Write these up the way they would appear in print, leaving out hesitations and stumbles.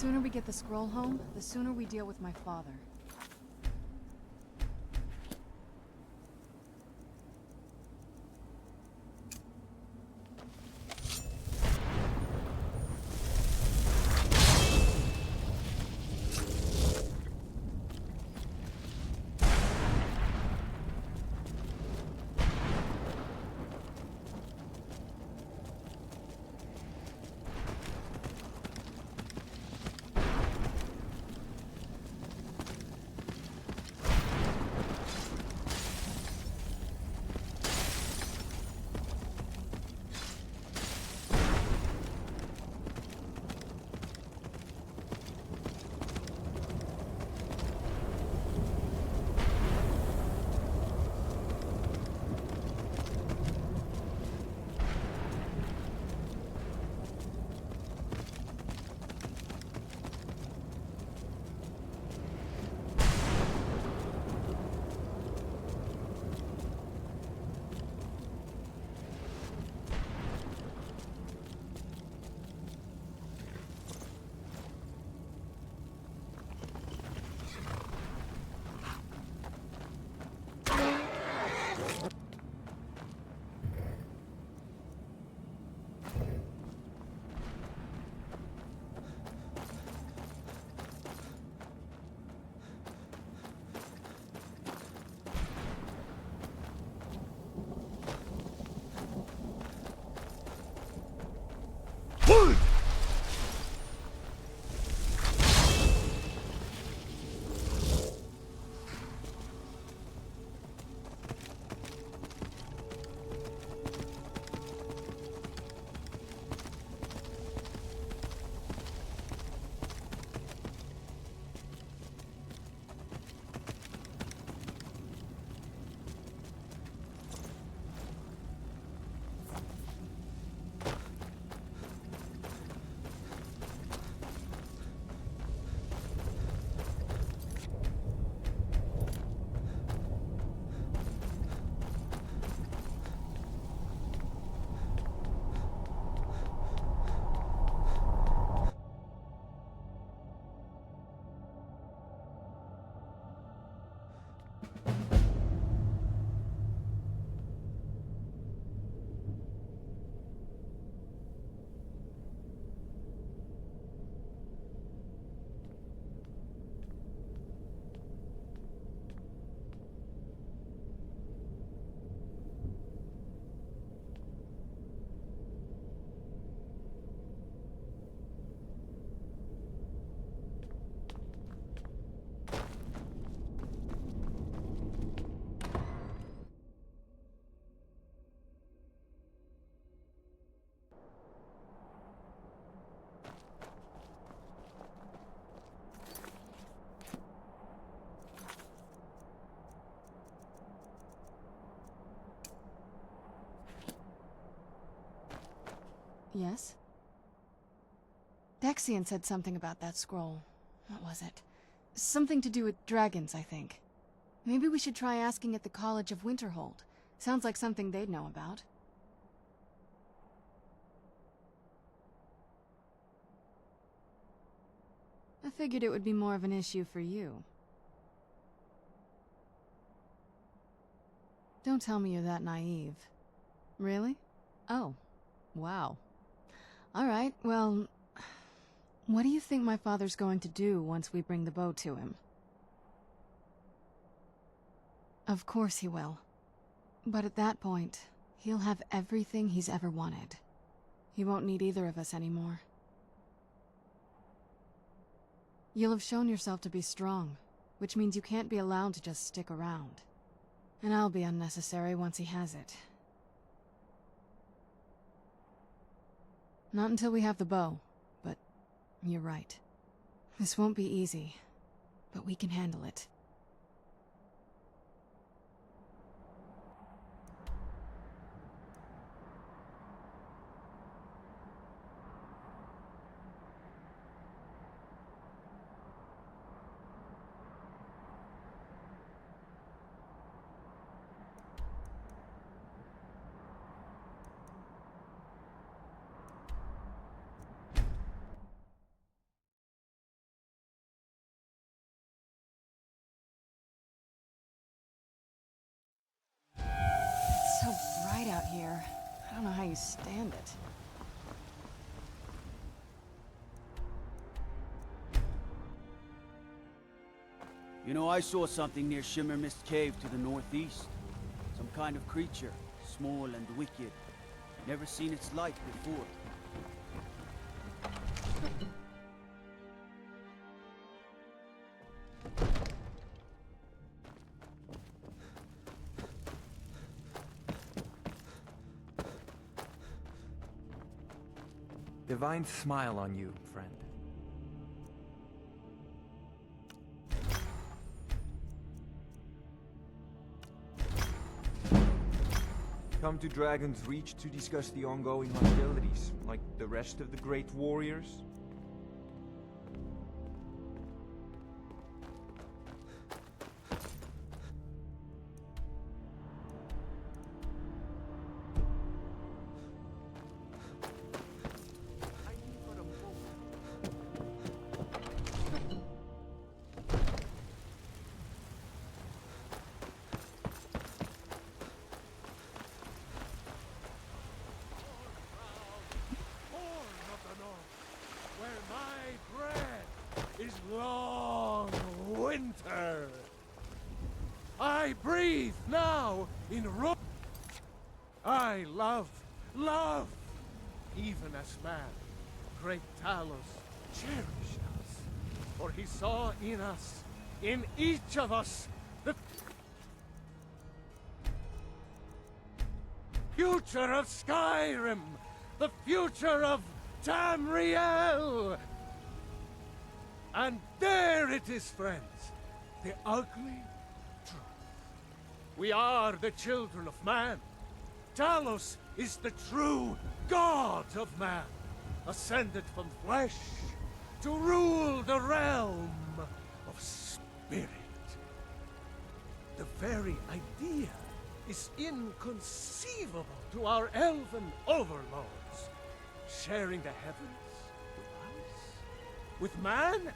sooner we get the scroll home, the sooner we deal with my father. Yes? Dexian said something about that scroll. What was it? Something to do with dragons, I think. Maybe we should try asking at the College of Winterhold. Sounds like something they'd know about. I figured it would be more of an issue for you. Don't tell me you're that naive. Really? Oh. Wow. Alright, well... What do you think my father's going to do once we bring the bow to him? Of course he will. But at that point, he'll have everything he's ever wanted. He won't need either of us anymore. You'll have shown yourself to be strong, which means you can't be allowed to just stick around. And I'll be unnecessary once he has it. Not until we have the bow, but you're right. This won't be easy, but we can handle it. don't know how you stand it. You know, I saw something near Shimmer Mist Cave to the northeast. Some kind of creature, small and wicked. Never seen its like before. Divine smile on you, friend. Come to Dragon's Reach to discuss the ongoing hostilities, like the rest of the great warriors? Long winter. I breathe now in I love, even as man, great Talos cherished us, for he saw in us, in each of us, the future of Skyrim, the future of Tamriel. And there it is, friends, the ugly truth. We are the children of man. Talos is the true god of man, ascended from flesh to rule the realm of spirit. The very idea is inconceivable to our elven overlords, sharing the heavens. With man?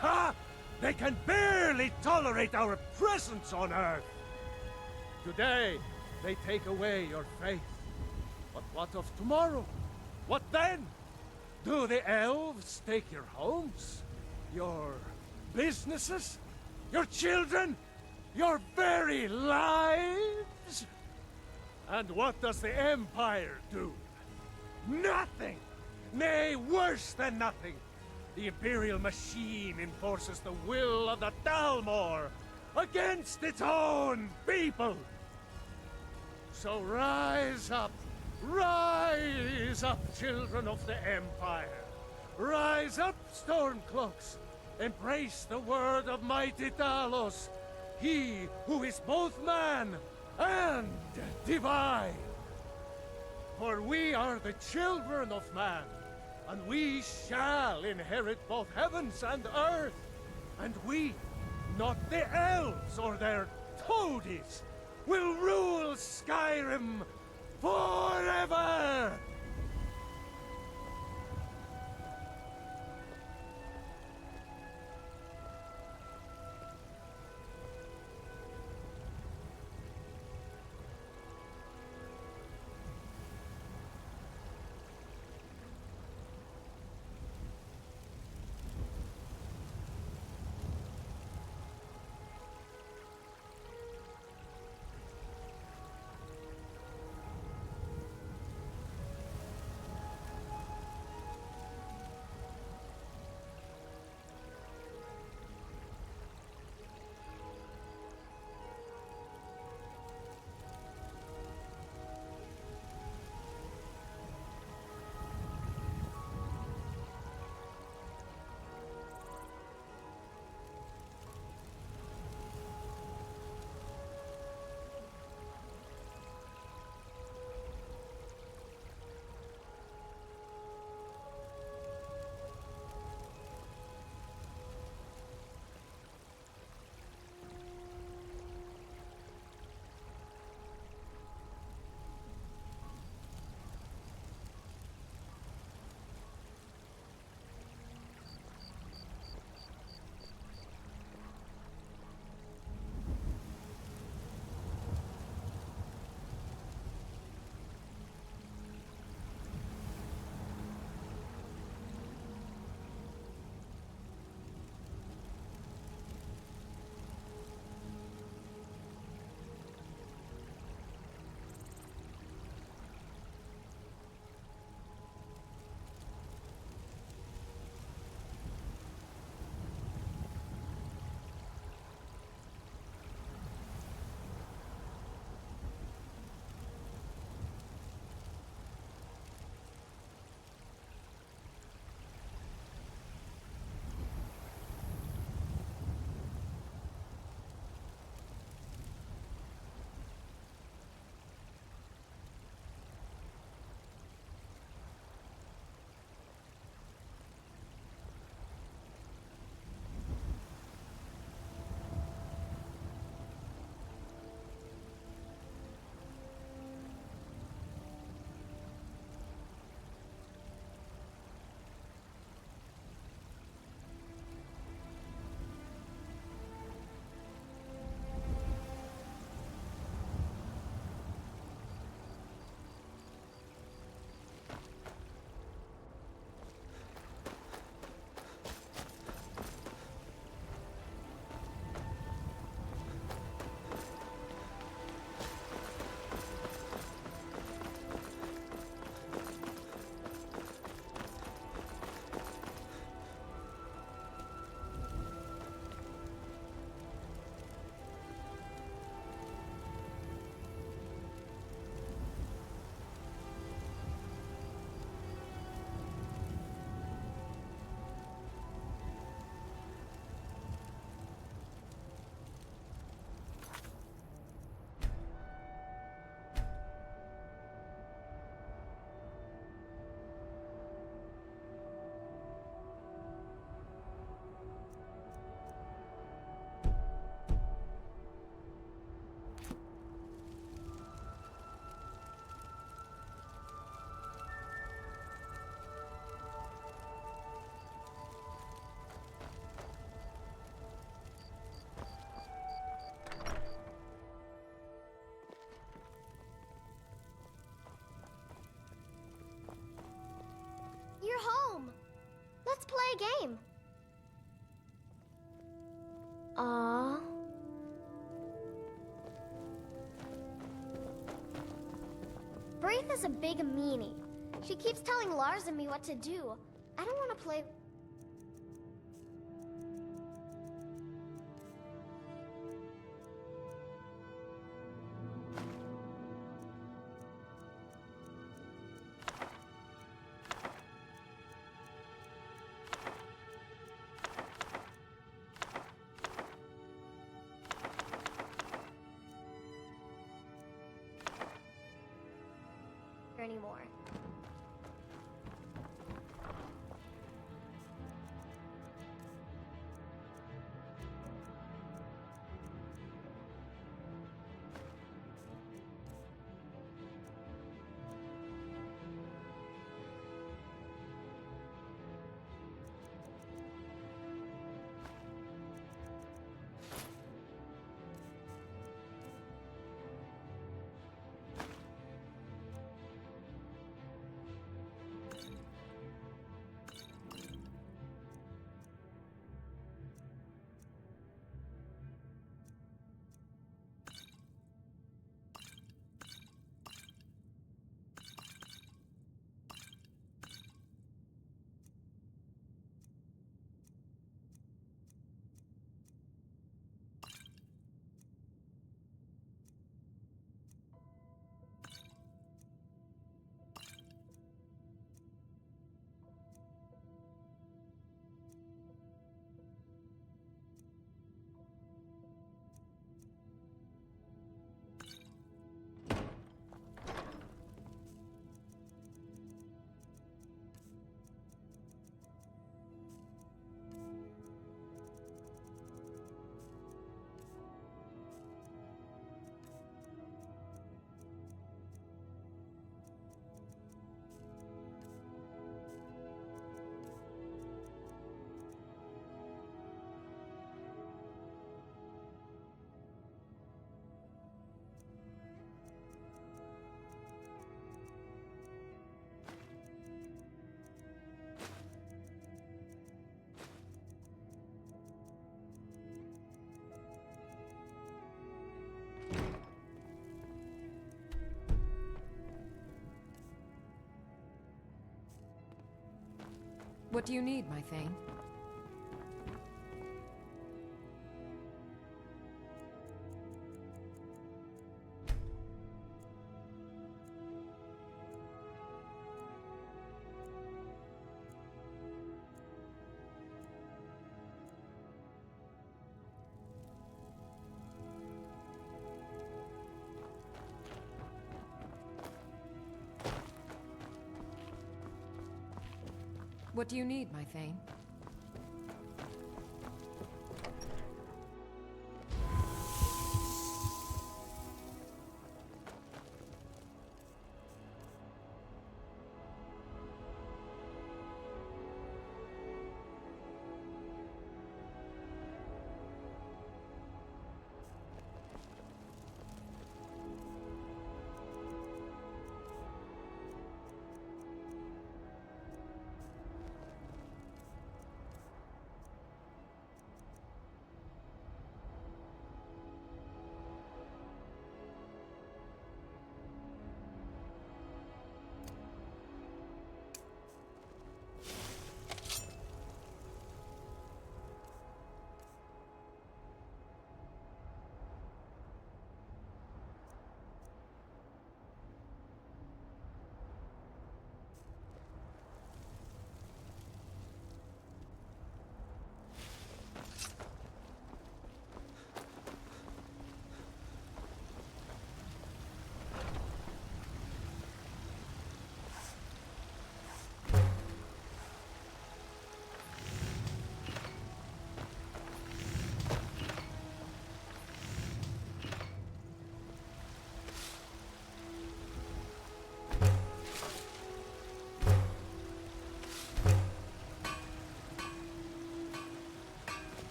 Ha! They can barely tolerate our presence on Earth! Today, they take away your faith. But what of tomorrow? What then? Do the elves take your homes? Your businesses? Your children? Your very lives? And what does the Empire do? Nothing! Nay, worse than nothing! The Imperial machine enforces the will of the Dalmor against its own people! So rise up, children of the Empire! Rise up, Stormcloaks! Embrace the word of mighty Talos, he who is both man and divine! For we are the children of man, and we shall inherit both heavens and earth. And we, not the elves or their toadies, will rule Skyrim forever! a game. Aww. Braith is a big meanie. She keeps telling Lars and me what to do. I don't want to play... anymore. What do you need, my thing? What do you need, my thing?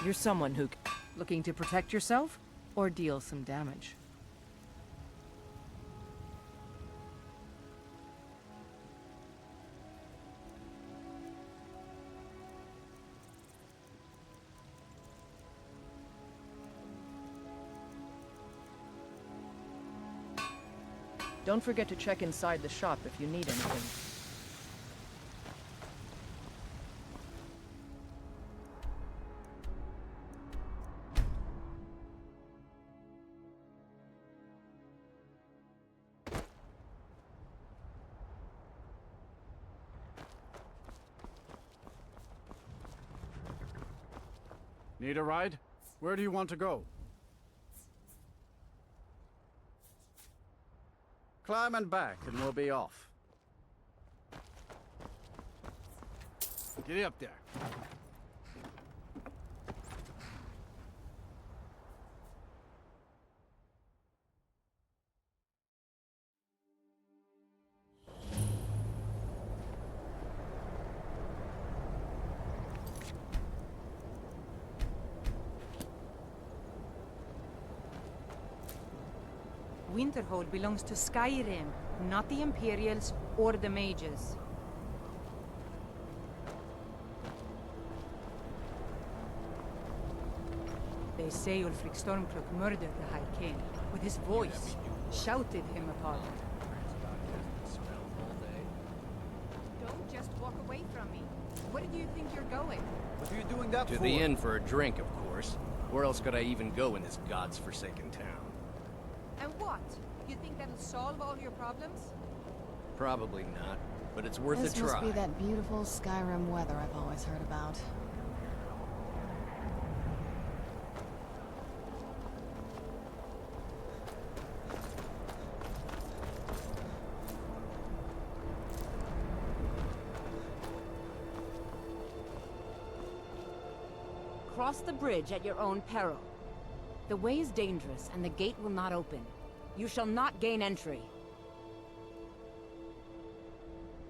You're someone who... Looking to protect yourself or deal some damage? Don't forget to check inside the shop if you need anything. Need a ride? Where do you want to go? Climb and back, and we'll be off. Get up there. Winterhold belongs to Skyrim, not the Imperials or the Mages. They say Ulfric Stormcloak murdered the High King. With his voice, shouted him apart. Don't just walk away from me. Where do you think you're going? What are you doing that for? To the inn for a drink, of course. Where else could I even go in this god's-forsaken town? And what? You think that'll solve all your problems? Probably not, but it's worth This a try. must be that beautiful Skyrim weather I've always heard about. Cross the bridge at your own peril. The way is dangerous, and the gate will not open. You shall not gain entry.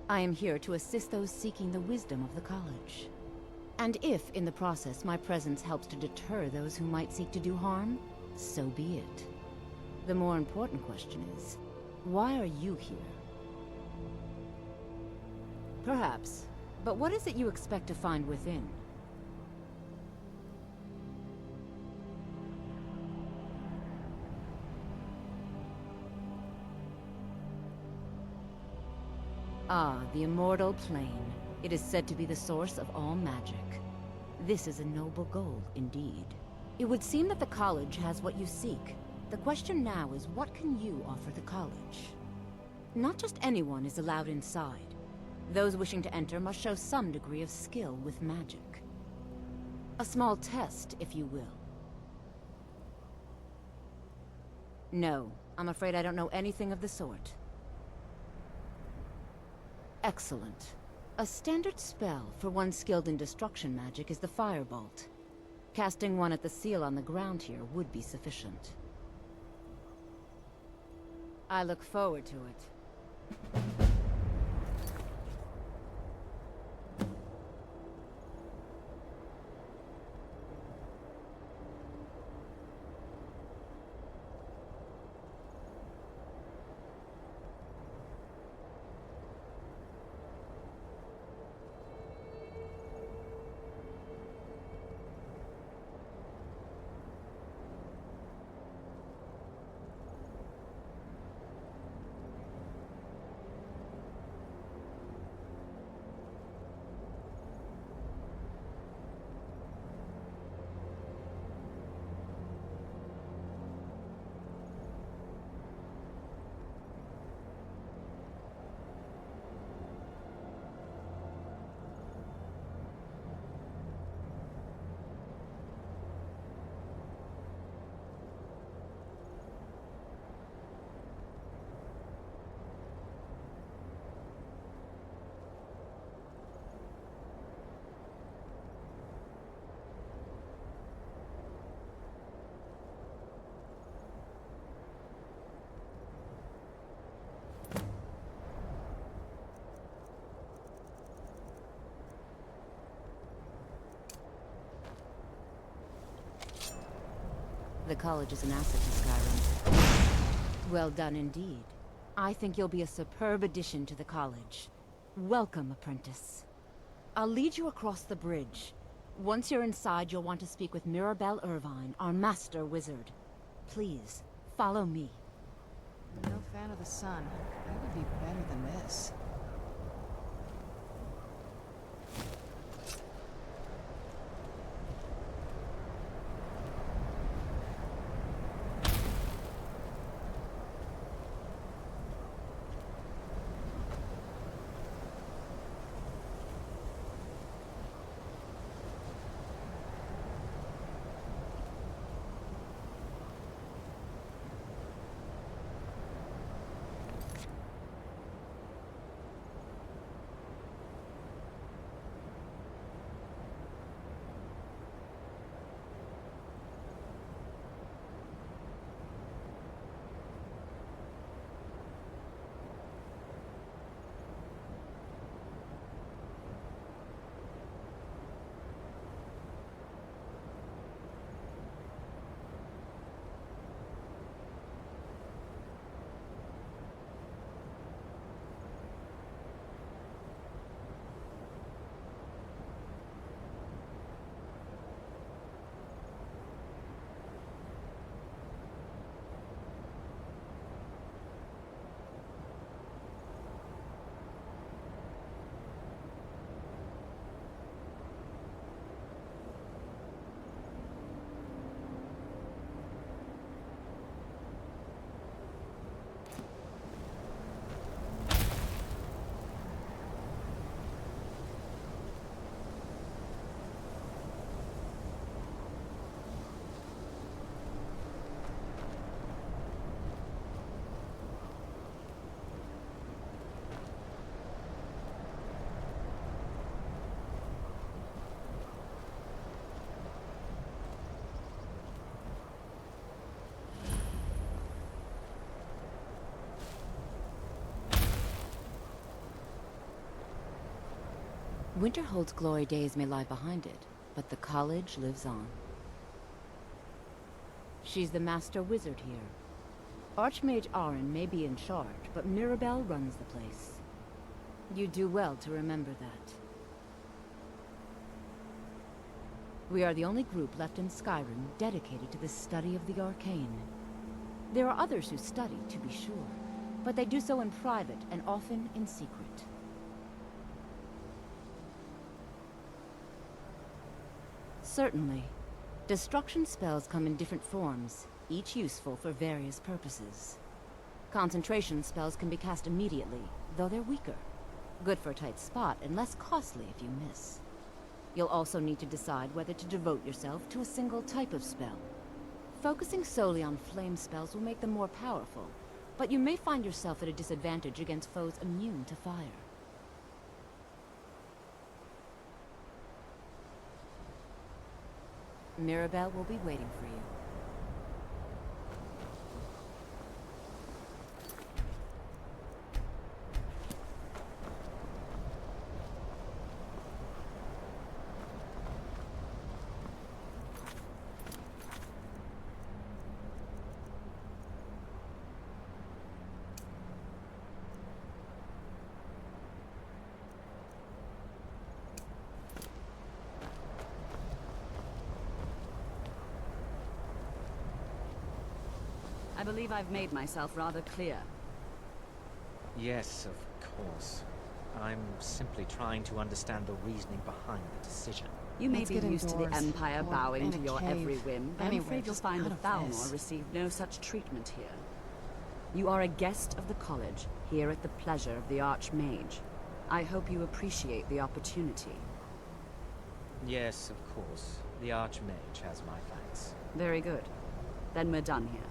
I am here to assist those seeking the wisdom of the college. And if, in the process, my presence helps to deter those who might seek to do harm, so be it. The more important question is, why are you here? Perhaps, but what is it you expect to find within? Ah, the immortal plane. It is said to be the source of all magic. This is a noble goal, indeed. It would seem that the college has what you seek. The question now is, what can you offer the college? Not just anyone is allowed inside. Those wishing to enter must show some degree of skill with magic. A small test, if you will. No, I'm afraid I don't know anything of the sort. Excellent. A standard spell for one skilled in destruction magic is the Firebolt. Casting one at the seal on the ground here would be sufficient. I look forward to it. The college is an asset to Skyrim. Well done indeed. I think you'll be a superb addition to the college. Welcome, apprentice. I'll lead you across the bridge. Once you're inside, you'll want to speak with Mirabelle Irvine, our master wizard. Please, follow me. I'm no fan of the sun. It would be better than this. Winterhold's glory days may lie behind it, but the college lives on. She's the master wizard here. Archmage Arin may be in charge, but Mirabelle runs the place. You do well to remember that. We are the only group left in Skyrim dedicated to the study of the arcane. There are others who study, to be sure, but they do so in private and often in secret. Certainly. Destruction spells come in different forms, each useful for various purposes. Concentration spells can be cast immediately, though they're weaker. Good for a tight spot and less costly if you miss. You'll also need to decide whether to devote yourself to a single type of spell. Focusing solely on flame spells will make them more powerful, but you may find yourself at a disadvantage against foes immune to fire. Mirabelle will be waiting for you. I believe I've made myself rather clear. Yes, of course. I'm simply trying to understand the reasoning behind the decision. You may Let's be get used to the indoors, Empire or bowing in to a your cave. every whim, but I'm Anywhere, afraid you'll just find out that of this. Thalmor received no such treatment here. You are a guest of the college, here at the pleasure of the Archmage. I hope you appreciate the opportunity. Yes, of course. The Archmage has my thanks. Very good. Then we're done here.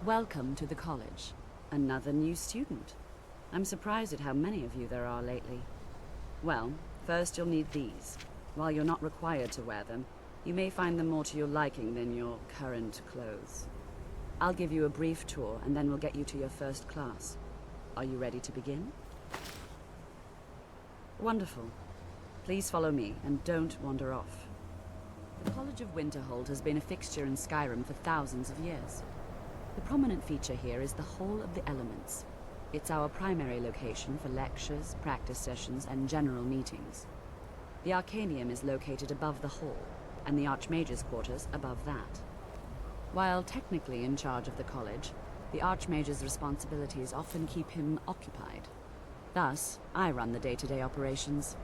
Welcome to the college. Another new student. I'm surprised at how many of you there are lately. Well, first you'll need these. While you're not required to wear them, you may find them more to your liking than your current clothes. I'll give you a brief tour, and then we'll get you to your first class. Are you ready to begin? Wonderful. Please follow me, and don't wander off. The College of Winterhold has been a fixture in Skyrim for thousands of years. The prominent feature here is the Hall of the Elements. It's our primary location for lectures, practice sessions, and general meetings. The Arcanium is located above the hall, and the Archmage's quarters above that. While technically in charge of the college, the Archmage's responsibilities often keep him occupied. Thus, I run the day-to-day operations.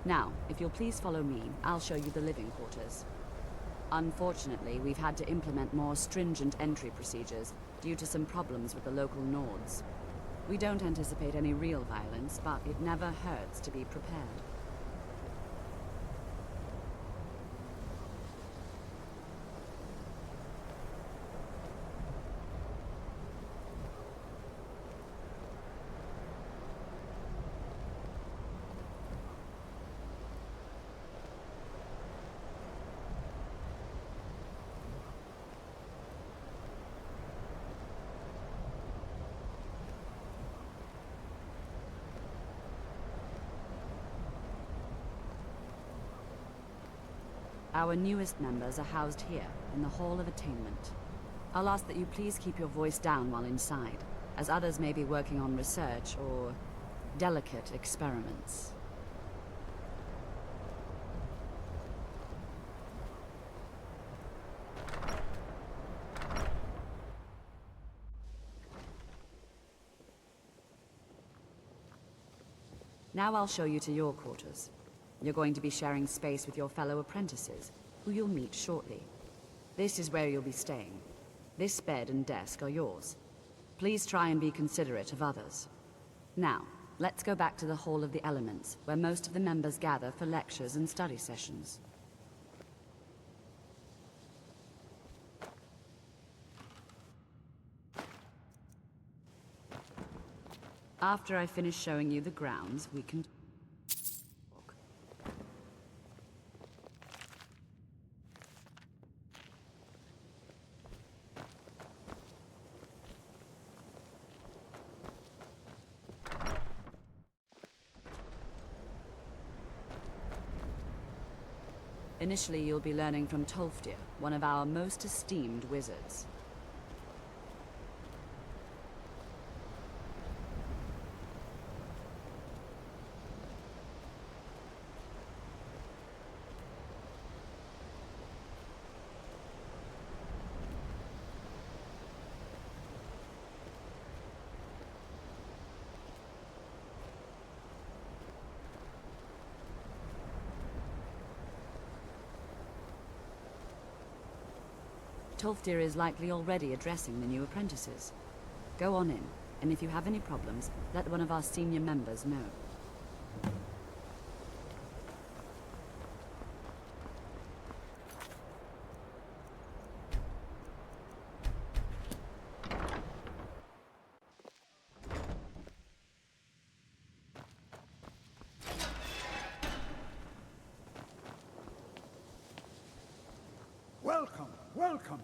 Now, if you'll please follow me, I'll show you the living quarters. Unfortunately, we've had to implement more stringent entry procedures due to some problems with the local Nords. We don't anticipate any real violence, but it never hurts to be prepared. Our newest members are housed here, in the Hall of Attainment. I'll ask that you please keep your voice down while inside, as others may be working on research or delicate experiments. Now I'll show you to your quarters. You're going to be sharing space with your fellow apprentices, who you'll meet shortly. This is where you'll be staying. This bed and desk are yours. Please try and be considerate of others. Now, let's go back to the Hall of the Elements, where most of the members gather for lectures and study sessions. After I finish showing you the grounds, we can... Initially, you'll be learning from Tolfdir, one of our most esteemed wizards. Tolfdir is likely already addressing the new apprentices. Go on in, and if you have any problems, let one of our senior members know. Welcome, welcome.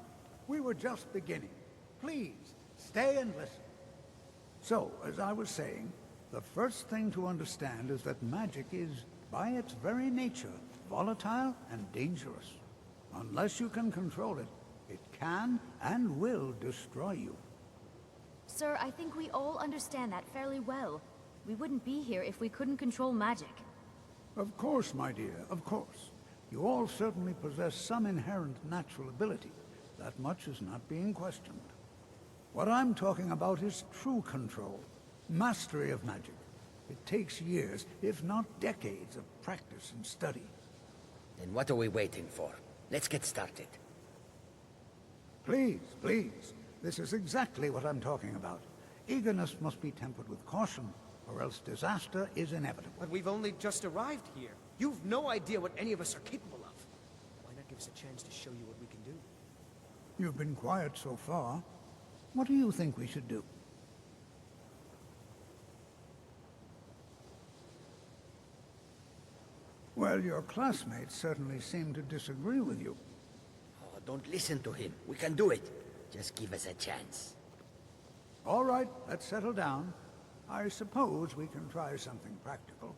We were just beginning. Please, stay and listen. So, as I was saying, the first thing to understand is that magic is, by its very nature, volatile and dangerous. Unless you can control it, it can and will destroy you. Sir, I think we all understand that fairly well. We wouldn't be here if we couldn't control magic. Of course, my dear, of course. You all certainly possess some inherent natural ability. That much is not being questioned. What I'm talking about is true control, mastery of magic. It takes years, if not decades, of practice and study. Then what are we waiting for? Let's get started. Please, please. This is exactly what I'm talking about. Eagerness must be tempered with caution, or else disaster is inevitable. But we've only just arrived here. You've no idea what any of us are capable of. Why not give us a chance to show you what we can do? You've been quiet so far. What do you think we should do? Well, your classmates certainly seem to disagree with you. Oh, don't listen to him. We can do it. Just give us a chance. All right, let's settle down. I suppose we can try something practical.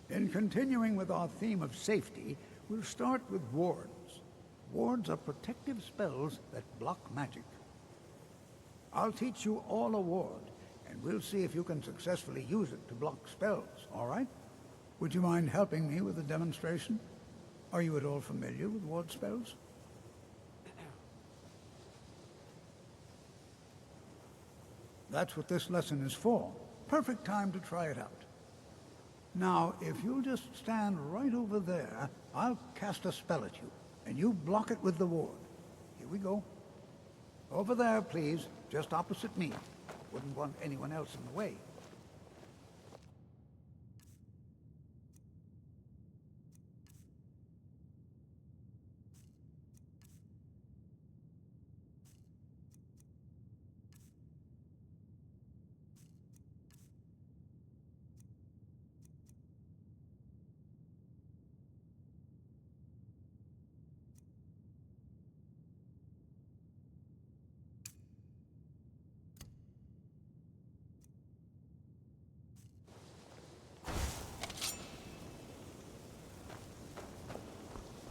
In continuing with our theme of safety, we'll start with wards. Wards are protective spells that block magic. I'll teach you all a ward, and we'll see if you can successfully use it to block spells, all right? Would you mind helping me with the demonstration? Are you at all familiar with ward spells? That's what this lesson is for. Perfect time to try it out. Now, if you'll just stand right over there, I'll cast a spell at you, and you block it with the ward. Here we go. Over there, please, just opposite me. Wouldn't want anyone else in the way.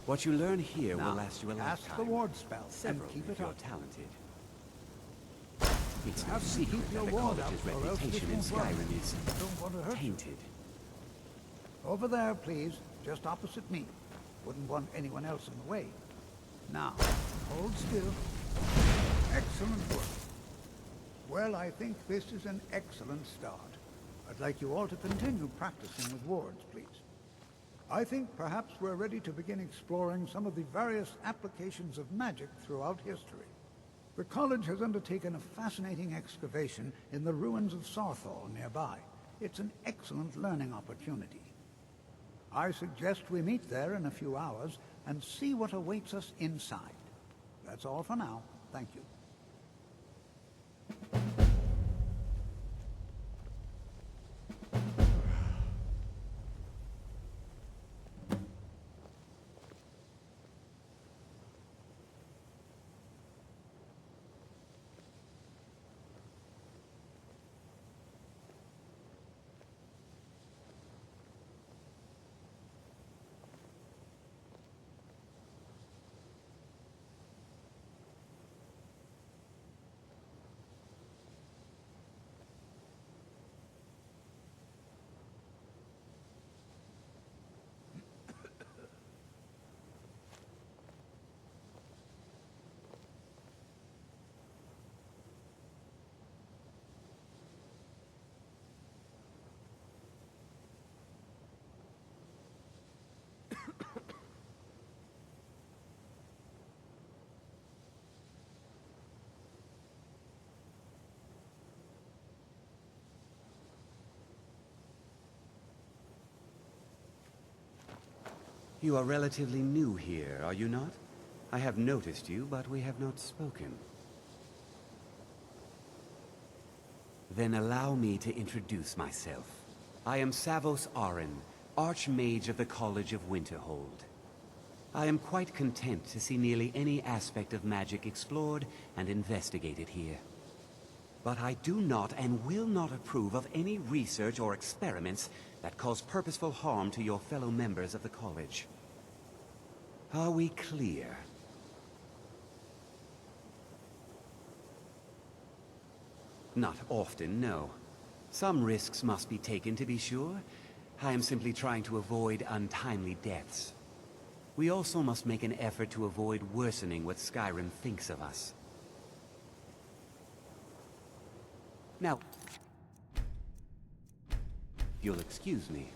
What you learn here Now, will last you a cast lifetime. the ward spell Several and keep if it you're up. talented. It's no Have to secret keep your that the ward up, college's or else reputation in this won't work. Skyrim is Don't want to hurt you. tainted. Over there, please, just opposite me. Wouldn't want anyone else in the way. Now, hold still. Excellent work. Well, I think this is an excellent start. I'd like you all to continue practicing with wards, please. I think perhaps we're ready to begin exploring some of the various applications of magic throughout history. The college has undertaken a fascinating excavation in the ruins of Sarthal nearby. It's an excellent learning opportunity. I suggest we meet there in a few hours and see what awaits us inside. That's all for now. Thank you. You are relatively new here, are you not? I have noticed you, but we have not spoken. Then allow me to introduce myself. I am Savos Arin, Archmage of the College of Winterhold. I am quite content to see nearly any aspect of magic explored and investigated here. But I do not and will not approve of any research or experiments that cause purposeful harm to your fellow members of the college. Are we clear? Not often, no. Some risks must be taken to be sure. I am simply trying to avoid untimely deaths. We also must make an effort to avoid worsening what Skyrim thinks of us. Now, you'll excuse me.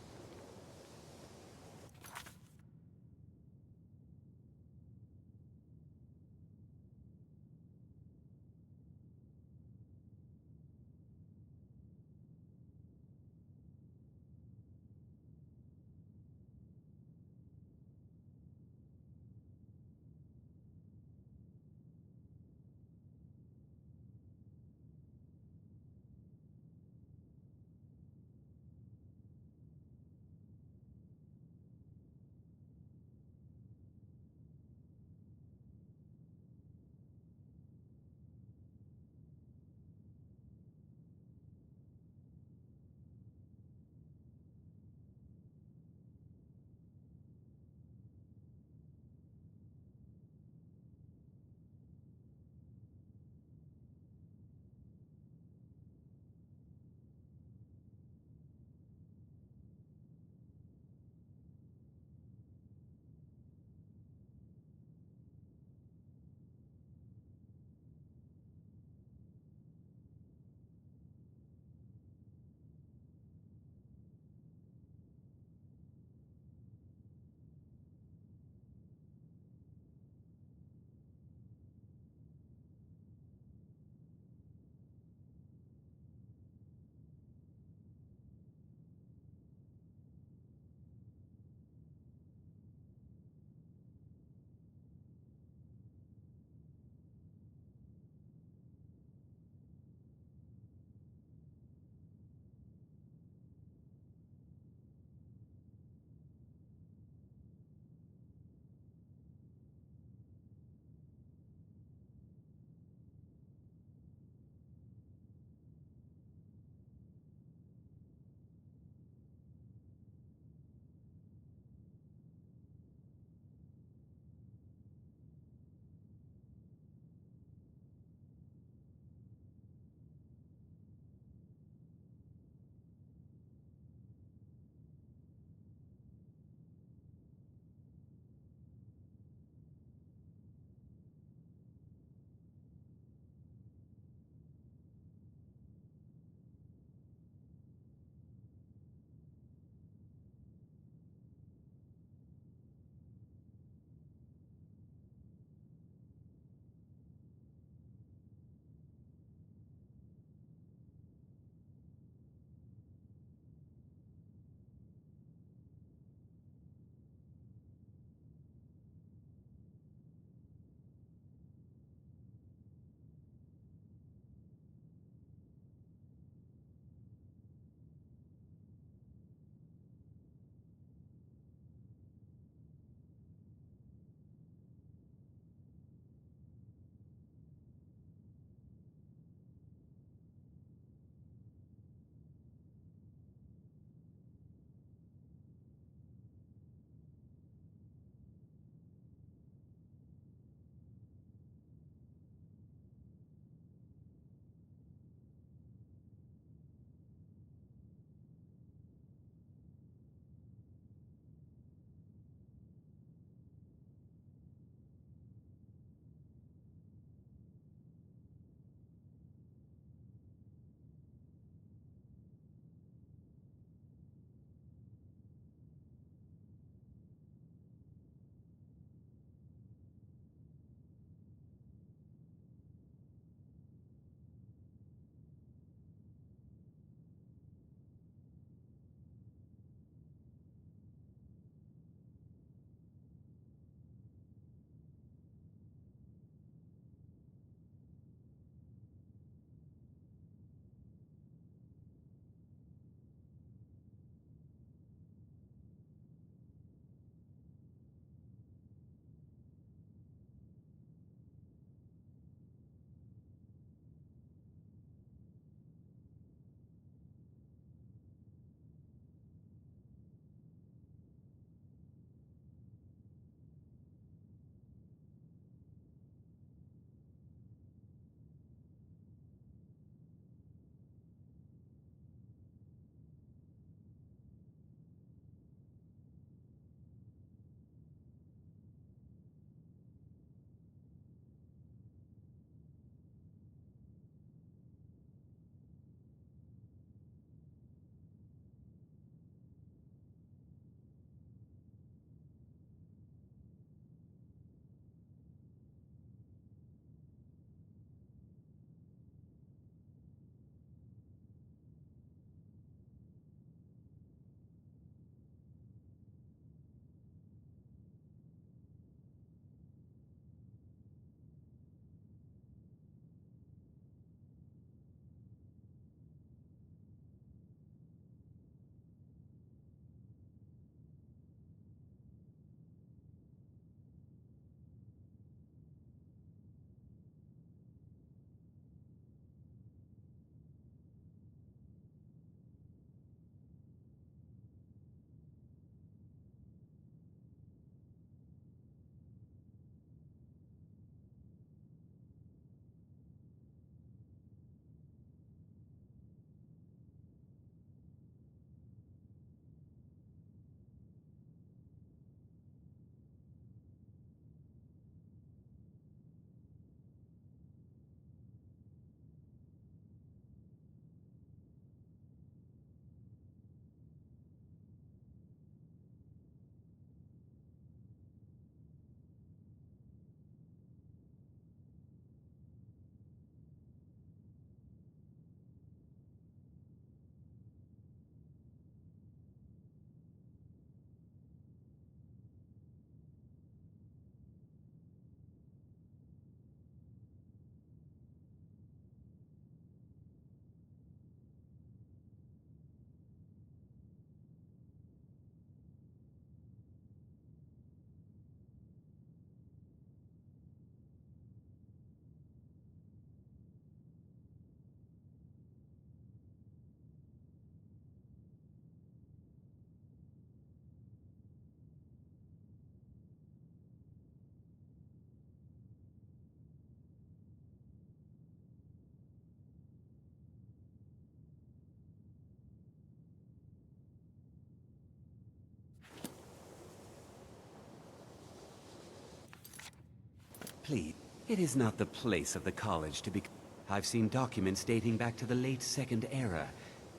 Please, it is not the place of the college to be... I've seen documents dating back to the late Second Era.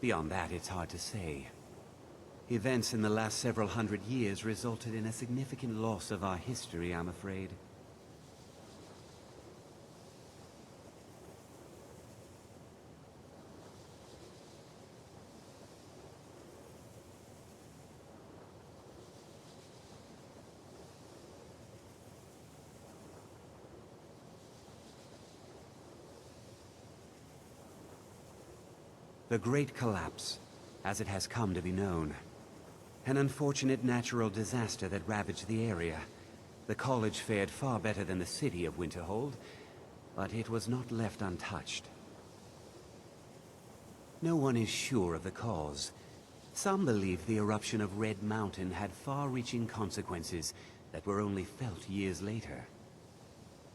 Beyond that, it's hard to say. Events in the last several hundred years resulted in a significant loss of our history, I'm afraid. The Great Collapse, as it has come to be known. An unfortunate natural disaster that ravaged the area. The college fared far better than the city of Winterhold, but it was not left untouched. No one is sure of the cause. Some believe the eruption of Red Mountain had far-reaching consequences that were only felt years later.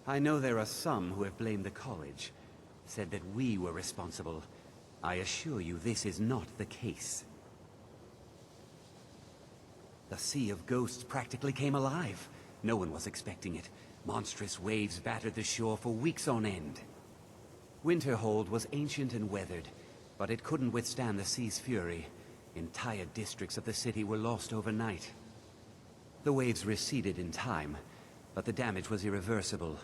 I know there are some who have blamed the college, said that we were responsible. I assure you this is not the case. The Sea of Ghosts practically came alive. No one was expecting it. Monstrous waves battered the shore for weeks on end. Winterhold was ancient and weathered, but it couldn't withstand the sea's fury. Entire districts of the city were lost overnight. The waves receded in time, but the damage was irreversible.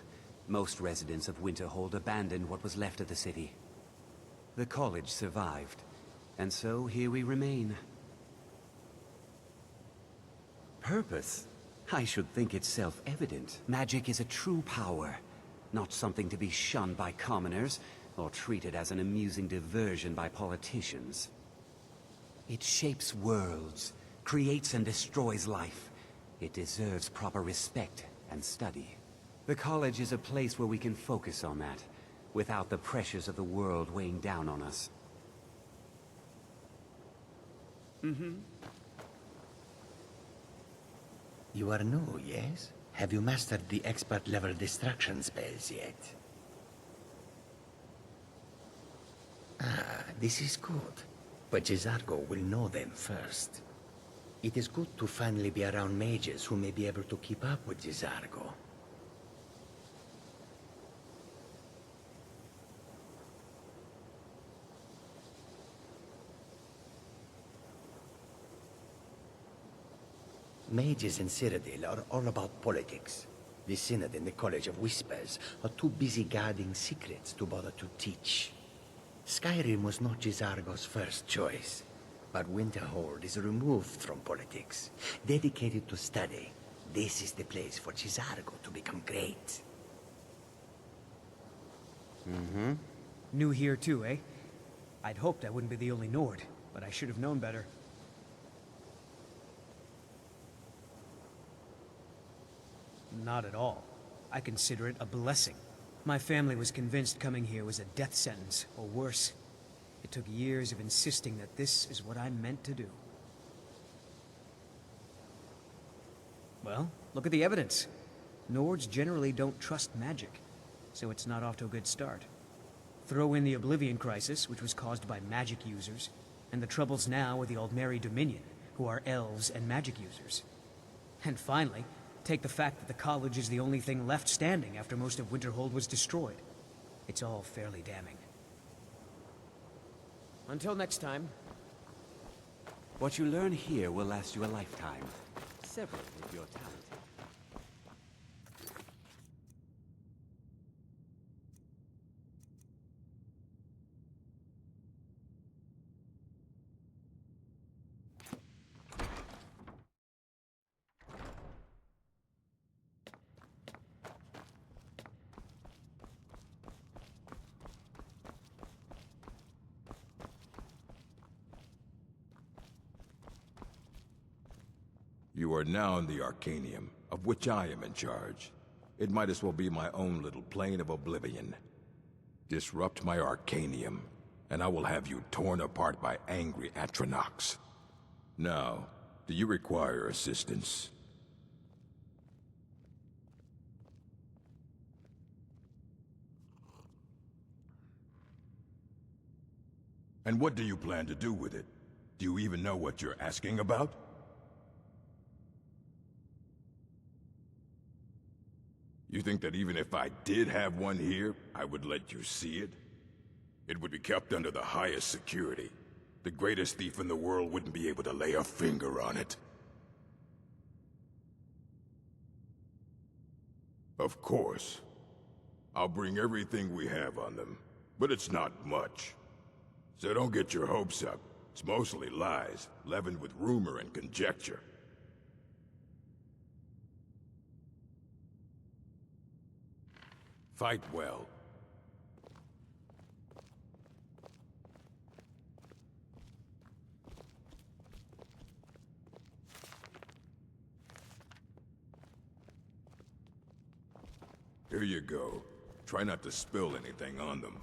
Most residents of Winterhold abandoned what was left of the city. The college survived, and so here we remain. Purpose? I should think it's self-evident. Magic is a true power, not something to be shunned by commoners, or treated as an amusing diversion by politicians. It shapes worlds, creates and destroys life. It deserves proper respect and study. The college is a place where we can focus on that, without the pressures of the world weighing down on us. You are new, yes? Have you mastered the expert-level distraction spells yet? Ah, this is good. But Gisargo will know them first. It is good to finally be around mages who may be able to keep up with Gisargo. Mages in Cyrodiil are all about politics. The Synod and the College of Whispers are too busy guarding secrets to bother to teach. Skyrim was not Gisargo's first choice, but Winterhold is removed from politics, dedicated to study. This is the place for Gisargo to become great. New here too, eh? I'd hoped I wouldn't be the only Nord, but I should have known better. Not at all. I consider it a blessing. My family was convinced coming here was a death sentence, or worse. It took years of insisting that this is what I'm meant to do. Well, look at the evidence. Nords generally don't trust magic, so it's not off to a good start. Throw in the Oblivion Crisis, which was caused by magic users, and the troubles now with the Aldmeri Dominion, who are elves and magic users. And finally, take the fact that the college is the only thing left standing after most of Winterhold was destroyed. It's all fairly damning. Until next time. What you learn here will last you a lifetime. Several if you're talented. You are now in the Arcanium, of which I am in charge. It might as well be my own little plane of oblivion. Disrupt my Arcanium, and I will have you torn apart by angry Atronachs. Now, do you require assistance? And what do you plan to do with it? Do you even know what you're asking about? You think that even if I did have one here, I would let you see it? It would be kept under the highest security. The greatest thief in the world wouldn't be able to lay a finger on it. Of course. I'll bring everything we have on them, but it's not much. So don't get your hopes up. It's mostly lies, leavened with rumor and conjecture. Fight well. Here you go. Try not to spill anything on them.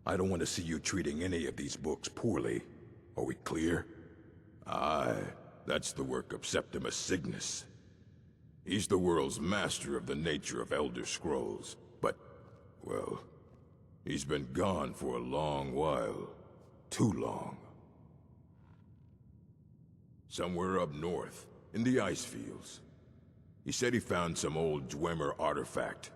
I don't want to see you treating any of these books poorly. Are we clear? Aye, that's the work of Septimus Cygnus. He's the world's master of the nature of Elder Scrolls, but, well, he's been gone for a long while. Too long. Somewhere up north, in the ice fields. He said he found some old Dwemer artifact,